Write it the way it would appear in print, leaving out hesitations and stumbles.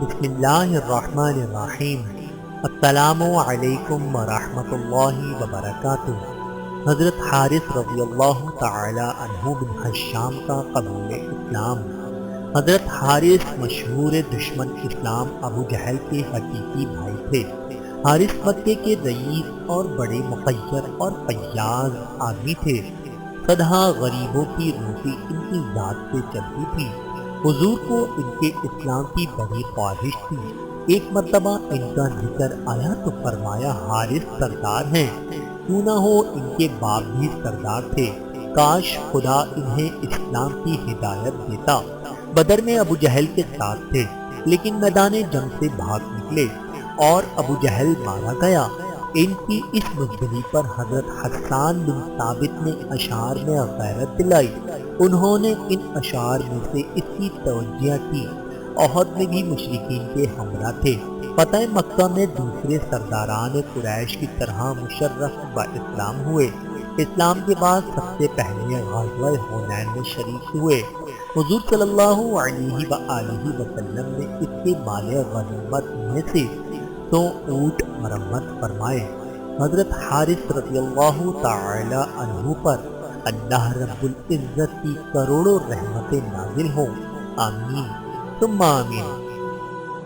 بسم اللہ الرحمن الرحیم۔ السلام علیکم ورحمۃ اللہ وبرکاتہ۔ حضرت حارث رضی اللہ تعالی عنہ بن حشام کا قبول اسلام۔ حضرت حارث مشہور دشمن اسلام ابو جہل کے حقیقی بھائی تھے۔ حارث مکے کے رئیس اور بڑے مخیر اور فیاض آدمی تھے۔ سدھا غریبوں کی روٹی ان کی ذات سے چلتی تھی۔ حضور کو ان کے اسلام کی بڑی خواہش تھی۔ ایک مرتبہ ان کا ذکر آیا تو فرمایا حارث سردار ہیں، کیوں نہ ہو ان کے باپ بھی سردار تھے، کاش خدا انہیں اسلام کی ہدایت دیتا۔ بدر میں ابو جہل کے ساتھ تھے لیکن میدان جنگ سے بھاگ نکلے اور ابو جہل مارا گیا۔ ان کی اس بزدلی پر حضرت حسان بن ثابت نے اشعار میں غیرت دلائی۔ انہوں نے ان اشعار میں سے اس کی توجیہ کی۔ احد میں بھی مشرکین کے ہمراہ تھے۔ فتح مکہ میں دوسرے سرداران قریش کی طرح مشرف با اسلام ہوئے۔ اسلام کے بعد سب سے پہلے غزوہ حنین میں شریک ہوئے۔ حضور صلی اللہ علیہ وآلہ وسلم نے اس کے مال غنیمت میں سے 100 اونٹ مرمت فرمائے۔ حضرت حارث رضی اللہ تعالی عنہ پر اللہ رب العزت کی کروڑوں رحمتیں نازل ہوں، آمین ثم آمین۔